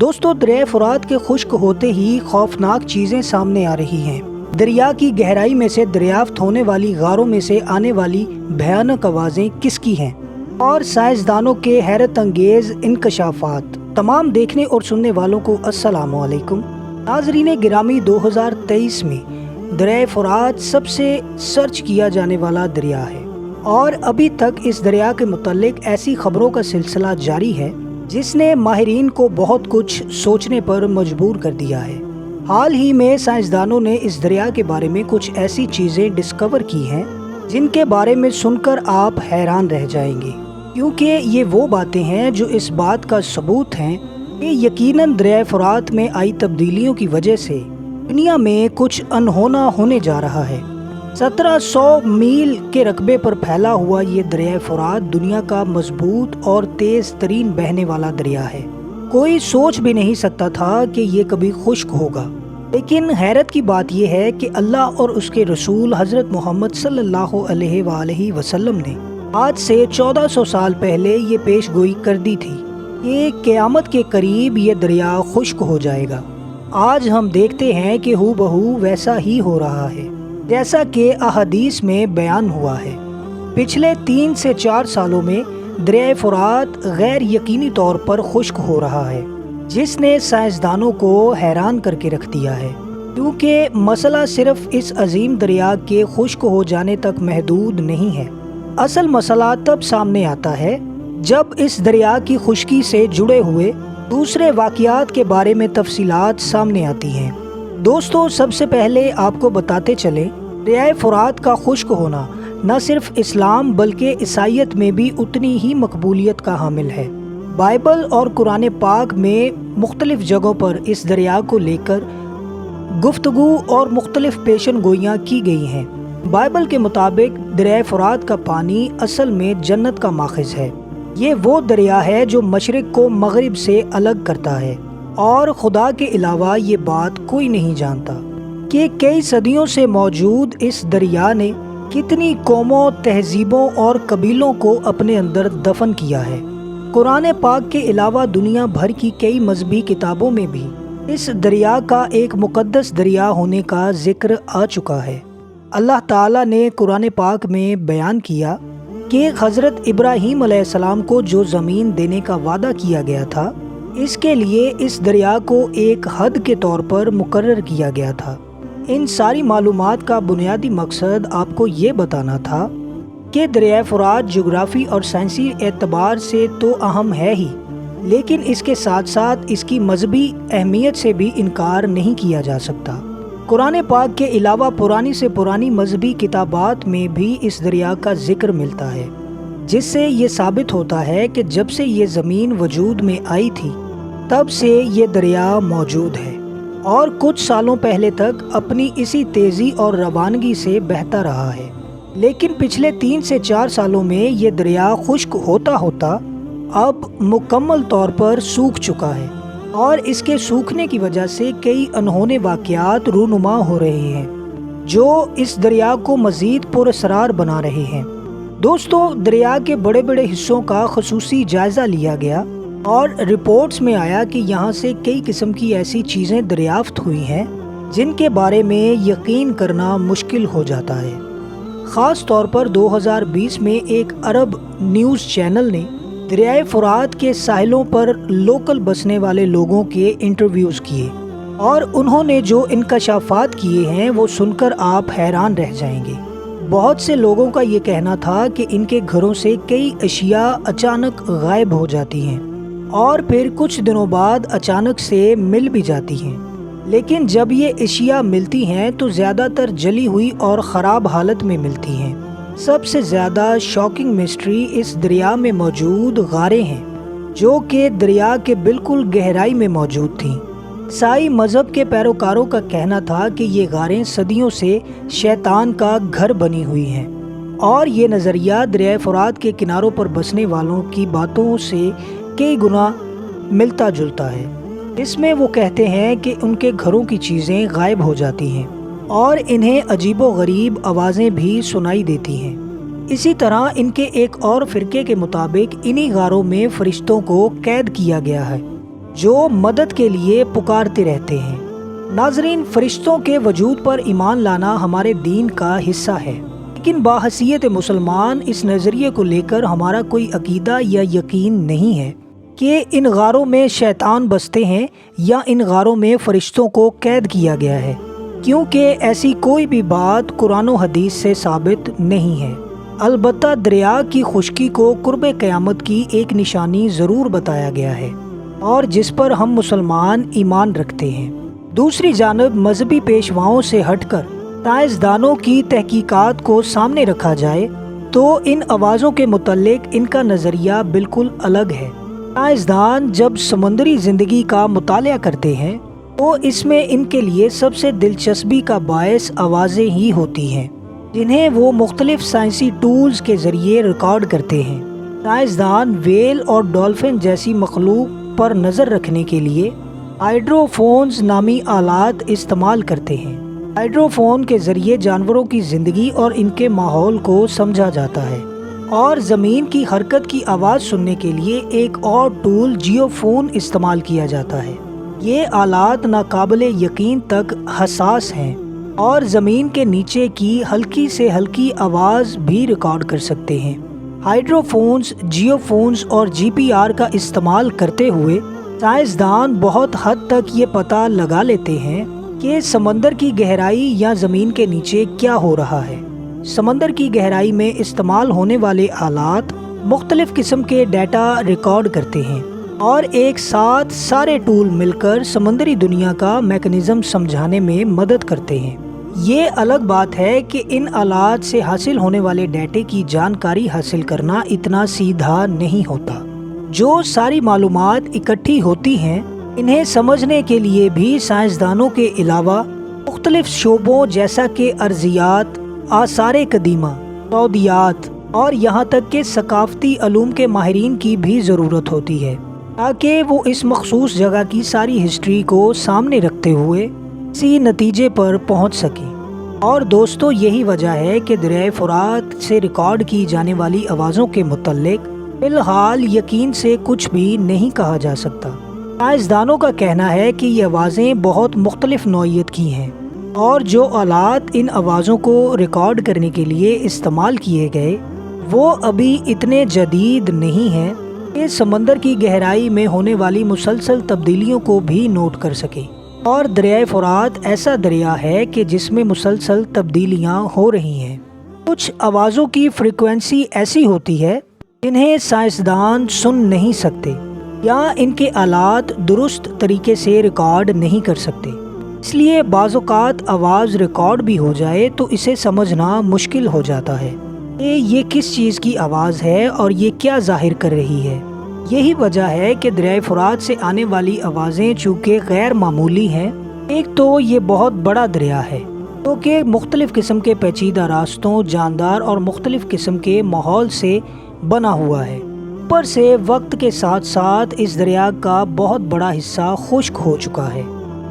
دوستو دریائے فرات کے خشک ہوتے ہی خوفناک چیزیں سامنے آ رہی ہیں۔ دریا کی گہرائی میں سے دریافت ہونے والی غاروں میں سے آنے والی بھیانک آوازیں کس کی ہیں اور سائنسدانوں کے حیرت انگیز انکشافات۔ تمام دیکھنے اور سننے والوں کو السلام علیکم۔ ناظرین گرامی، 2023 میں دریائے فرات سب سے سرچ کیا جانے والا دریا ہے اور ابھی تک اس دریا کے متعلق ایسی خبروں کا سلسلہ جاری ہے جس نے ماہرین کو بہت کچھ سوچنے پر مجبور کر دیا ہے۔ حال ہی میں سائنسدانوں نے اس دریا کے بارے میں کچھ ایسی چیزیں ڈسکور کی ہیں جن کے بارے میں سن کر آپ حیران رہ جائیں گے، کیونکہ یہ وہ باتیں ہیں جو اس بات کا ثبوت ہیں کہ یقیناً دریائے فرات میں آئی تبدیلیوں کی وجہ سے دنیا میں کچھ انہونا ہونے جا رہا ہے۔ 1700 میل کے رقبے پر پھیلا ہوا یہ دریائے فرات دنیا کا مضبوط اور تیز ترین بہنے والا دریا ہے۔ کوئی سوچ بھی نہیں سکتا تھا کہ یہ کبھی خشک ہوگا، لیکن حیرت کی بات یہ ہے کہ اللہ اور اس کے رسول حضرت محمد صلی اللہ علیہ وآلہ وسلم نے آج سے 1400 سال پہلے یہ پیش گوئی کر دی تھی کہ قیامت کے قریب یہ دریا خشک ہو جائے گا۔ آج ہم دیکھتے ہیں کہ ہو بہو ویسا ہی ہو رہا ہے جیسا کہ احادیث میں بیان ہوا ہے۔ پچھلے 3 سے 4 سالوں میں دریائے فرات غیر یقینی طور پر خشک ہو رہا ہے، جس نے سائنسدانوں کو حیران کر کے رکھ دیا ہے، کیونکہ مسئلہ صرف اس عظیم دریا کے خشک ہو جانے تک محدود نہیں ہے۔ اصل مسئلہ تب سامنے آتا ہے جب اس دریا کی خشکی سے جڑے ہوئے دوسرے واقعات کے بارے میں تفصیلات سامنے آتی ہیں۔ دوستو، سب سے پہلے آپ کو بتاتے چلیں، دریائے فرات کا خشک ہونا نہ صرف اسلام بلکہ عیسائیت میں بھی اتنی ہی مقبولیت کا حامل ہے۔ بائبل اور قرآن پاک میں مختلف جگہوں پر اس دریا کو لے کر گفتگو اور مختلف پیشن گوئیاں کی گئی ہیں۔ بائبل کے مطابق دریائے فرات کا پانی اصل میں جنت کا ماخذ ہے۔ یہ وہ دریا ہے جو مشرق کو مغرب سے الگ کرتا ہے، اور خدا کے علاوہ یہ بات کوئی نہیں جانتا کہ کئی صدیوں سے موجود اس دریا نے کتنی قوموں، تہذیبوں اور قبیلوں کو اپنے اندر دفن کیا ہے۔ قرآن پاک کے علاوہ دنیا بھر کی کئی مذہبی کتابوں میں بھی اس دریا کا ایک مقدس دریا ہونے کا ذکر آ چکا ہے۔ اللہ تعالیٰ نے قرآن پاک میں بیان کیا کہ حضرت ابراہیم علیہ السلام کو جو زمین دینے کا وعدہ کیا گیا تھا، اس کے لیے اس دریا کو ایک حد کے طور پر مقرر کیا گیا تھا۔ ان ساری معلومات کا بنیادی مقصد آپ کو یہ بتانا تھا کہ دریائے فرات جغرافی اور سائنسی اعتبار سے تو اہم ہے ہی، لیکن اس کے ساتھ ساتھ اس کی مذہبی اہمیت سے بھی انکار نہیں کیا جا سکتا۔ قرآن پاک کے علاوہ پرانی سے پرانی مذہبی کتابات میں بھی اس دریا کا ذکر ملتا ہے، جس سے یہ ثابت ہوتا ہے کہ جب سے یہ زمین وجود میں آئی تھی تب سے یہ دریا موجود ہے اور کچھ سالوں پہلے تک اپنی اسی تیزی اور روانگی سے بہتا رہا ہے، لیکن پچھلے 3 سے 4 سالوں میں یہ دریا خشک ہوتا ہوتا اب مکمل طور پر سوکھ چکا ہے، اور اس کے سوکھنے کی وجہ سے کئی انہونے واقعات رونما ہو رہے ہیں جو اس دریا کو مزید پراسرار بنا رہے ہیں۔ دوستو، دریا کے بڑے بڑے حصوں کا خصوصی جائزہ لیا گیا اور رپورٹس میں آیا کہ یہاں سے کئی قسم کی ایسی چیزیں دریافت ہوئی ہیں جن کے بارے میں یقین کرنا مشکل ہو جاتا ہے۔ خاص طور پر 2020 میں ایک عرب نیوز چینل نے دریائے فرات کے ساحلوں پر لوکل بسنے والے لوگوں کے انٹرویوز کیے، اور انہوں نے جو انکشافات کیے ہیں وہ سن کر آپ حیران رہ جائیں گے۔ بہت سے لوگوں کا یہ کہنا تھا کہ ان کے گھروں سے کئی اشیاء اچانک غائب ہو جاتی ہیں اور پھر کچھ دنوں بعد اچانک سے مل بھی جاتی ہیں، لیکن جب یہ اشیاء ملتی ہیں تو زیادہ تر جلی ہوئی اور خراب حالت میں ملتی ہیں۔ سب سے زیادہ شاکنگ مسٹری اس دریا میں موجود غاریں ہیں، جو کہ دریا کے بالکل گہرائی میں موجود تھیں۔ عیسائی مذہب کے پیروکاروں کا کہنا تھا کہ یہ غاریں صدیوں سے شیطان کا گھر بنی ہوئی ہیں، اور یہ نظریہ دریائے فرات کے کناروں پر بسنے والوں کی باتوں سے کئی گنا ملتا جلتا ہے، اس میں وہ کہتے ہیں کہ ان کے گھروں کی چیزیں غائب ہو جاتی ہیں اور انہیں عجیب و غریب آوازیں بھی سنائی دیتی ہیں۔ اسی طرح ان کے ایک اور فرقے کے مطابق انہی غاروں میں فرشتوں کو قید کیا گیا ہے جو مدد کے لیے پکارتے رہتے ہیں۔ ناظرین، فرشتوں کے وجود پر ایمان لانا ہمارے دین کا حصہ ہے، لیکن باحثیت مسلمان اس نظریے کو لے کر ہمارا کوئی عقیدہ یا یقین نہیں ہے کہ ان غاروں میں شیطان بستے ہیں یا ان غاروں میں فرشتوں کو قید کیا گیا ہے، کیونکہ ایسی کوئی بھی بات قرآن و حدیث سے ثابت نہیں ہے۔ البتہ دریا کی خشکی کو قرب قیامت کی ایک نشانی ضرور بتایا گیا ہے، اور جس پر ہم مسلمان ایمان رکھتے ہیں۔ دوسری جانب مذہبی پیشواؤں سے ہٹ کر سائنسدانوں کی تحقیقات کو سامنے رکھا جائے تو ان آوازوں کے متعلق ان کا نظریہ بالکل الگ ہے۔ سائنسدان جب سمندری زندگی کا مطالعہ کرتے ہیں تو اس میں ان کے لیے سب سے دلچسپی کا باعث آوازیں ہی ہوتی ہیں، جنہیں وہ مختلف سائنسی ٹولز کے ذریعے ریکارڈ کرتے ہیں۔ سائنسدان ویل اور ڈولفن جیسی مخلوق پر نظر رکھنے کے لیے ہائیڈرو فونز نامی آلات استعمال کرتے ہیں۔ ہائیڈرو فون کے ذریعے جانوروں کی زندگی اور ان کے ماحول کو سمجھا جاتا ہے، اور زمین کی حرکت کی آواز سننے کے لیے ایک اور ٹول جیو فون استعمال کیا جاتا ہے۔ یہ آلات ناقابل یقین تک حساس ہیں اور زمین کے نیچے کی ہلکی سے ہلکی آواز بھی ریکارڈ کر سکتے ہیں۔ ہائیڈرو فونز، جیو فونز اور جی پی آر کا استعمال کرتے ہوئے سائنسدان بہت حد تک یہ پتہ لگا لیتے ہیں کہ سمندر کی گہرائی یا زمین کے نیچے کیا ہو رہا ہے۔ سمندر کی گہرائی میں استعمال ہونے والے آلات مختلف قسم کے ڈیٹا ریکارڈ کرتے ہیں، اور ایک ساتھ سارے ٹول مل کر سمندری دنیا کا میکانزم سمجھانے میں مدد کرتے ہیں۔ یہ الگ بات ہے کہ ان آلات سے حاصل ہونے والے ڈیٹے کی جانکاری حاصل کرنا اتنا سیدھا نہیں ہوتا۔ جو ساری معلومات اکٹھی ہوتی ہیں، انہیں سمجھنے کے لیے بھی سائنسدانوں کے علاوہ مختلف شعبوں جیسا کہ ارضیات، آثار قدیمہ، سعودیات اور یہاں تک کہ ثقافتی علوم کے ماہرین کی بھی ضرورت ہوتی ہے، تاکہ وہ اس مخصوص جگہ کی ساری ہسٹری کو سامنے رکھتے ہوئے اسی نتیجے پر پہنچ سکیں۔ اور دوستو، یہی وجہ ہے کہ دریائے فرات سے ریکارڈ کی جانے والی آوازوں کے متعلق فی الحال یقین سے کچھ بھی نہیں کہا جا سکتا۔ سائنسدانوں کا کہنا ہے کہ یہ آوازیں بہت مختلف نوعیت کی ہیں، اور جو آلات ان آوازوں کو ریکارڈ کرنے کے لیے استعمال کیے گئے وہ ابھی اتنے جدید نہیں ہیں کہ سمندر کی گہرائی میں ہونے والی مسلسل تبدیلیوں کو بھی نوٹ کر سکیں۔ اور دریائے فرات ایسا دریا ہے کہ جس میں مسلسل تبدیلیاں ہو رہی ہیں۔ کچھ آوازوں کی فریکوینسی ایسی ہوتی ہے جنہیں سائنسدان سن نہیں سکتے یا ان کے آلات درست طریقے سے ریکارڈ نہیں کر سکتے، اس لیے بعض اوقات آواز ریکارڈ بھی ہو جائے تو اسے سمجھنا مشکل ہو جاتا ہے کہ یہ کس چیز کی آواز ہے اور یہ کیا ظاہر کر رہی ہے۔ یہی وجہ ہے کہ دریائے فرات سے آنے والی آوازیں چونکہ غیر معمولی ہیں، ایک تو یہ بہت بڑا دریا ہے کیونکہ مختلف قسم کے پیچیدہ راستوں، جاندار اور مختلف قسم کے ماحول سے بنا ہوا ہے۔ اوپر سے وقت کے ساتھ ساتھ اس دریا کا بہت بڑا حصہ خشک ہو چکا ہے۔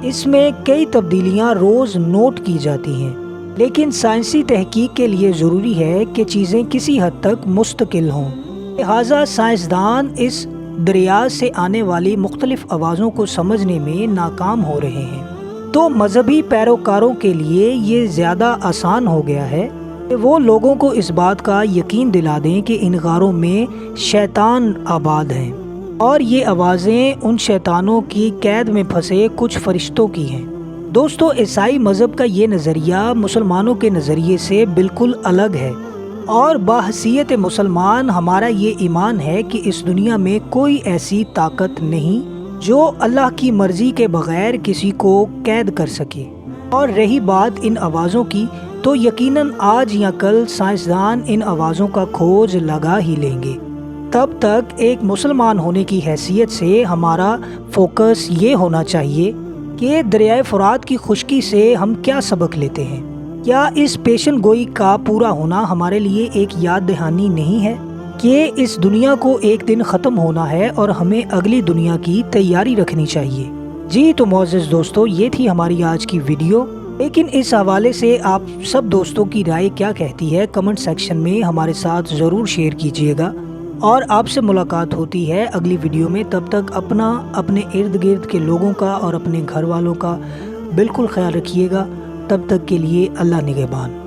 اس میں کئی تبدیلیاں روز نوٹ کی جاتی ہیں، لیکن سائنسی تحقیق کے لیے ضروری ہے کہ چیزیں کسی حد تک مستقل ہوں، لہٰذا سائنسدان اس دریا سے آنے والی مختلف آوازوں کو سمجھنے میں ناکام ہو رہے ہیں۔ تو مذہبی پیروکاروں کے لیے یہ زیادہ آسان ہو گیا ہے کہ وہ لوگوں کو اس بات کا یقین دلا دیں کہ ان غاروں میں شیطان آباد ہیں، اور یہ آوازیں ان شیطانوں کی قید میں پھنسے کچھ فرشتوں کی ہیں۔ دوستو، عیسائی مذہب کا یہ نظریہ مسلمانوں کے نظریے سے بالکل الگ ہے، اور بحیثیت مسلمان ہمارا یہ ایمان ہے کہ اس دنیا میں کوئی ایسی طاقت نہیں جو اللہ کی مرضی کے بغیر کسی کو قید کر سکے۔ اور رہی بات ان آوازوں کی، تو یقیناً آج یا کل سائنسدان ان آوازوں کا کھوج لگا ہی لیں گے۔ تب تک ایک مسلمان ہونے کی حیثیت سے ہمارا فوکس یہ ہونا چاہیے کہ دریائے فرات کی خشکی سے ہم کیا سبق لیتے ہیں۔ کیا اس پیشن گوئی کا پورا ہونا ہمارے لیے ایک یاد دہانی نہیں ہے کہ اس دنیا کو ایک دن ختم ہونا ہے اور ہمیں اگلی دنیا کی تیاری رکھنی چاہیے؟ جی تو معزز دوستو، یہ تھی ہماری آج کی ویڈیو، لیکن اس حوالے سے آپ سب دوستوں کی رائے کیا کہتی ہے کمنٹ سیکشن میں ہمارے ساتھ ضرور شیئر کیجیے گا، اور آپ سے ملاقات ہوتی ہے اگلی ویڈیو میں۔ تب تک اپنا، اپنے ارد گرد کے لوگوں کا اور اپنے گھر والوں کا بالکل خیال رکھیے گا۔ تب تک کے لیے اللہ نگہبان۔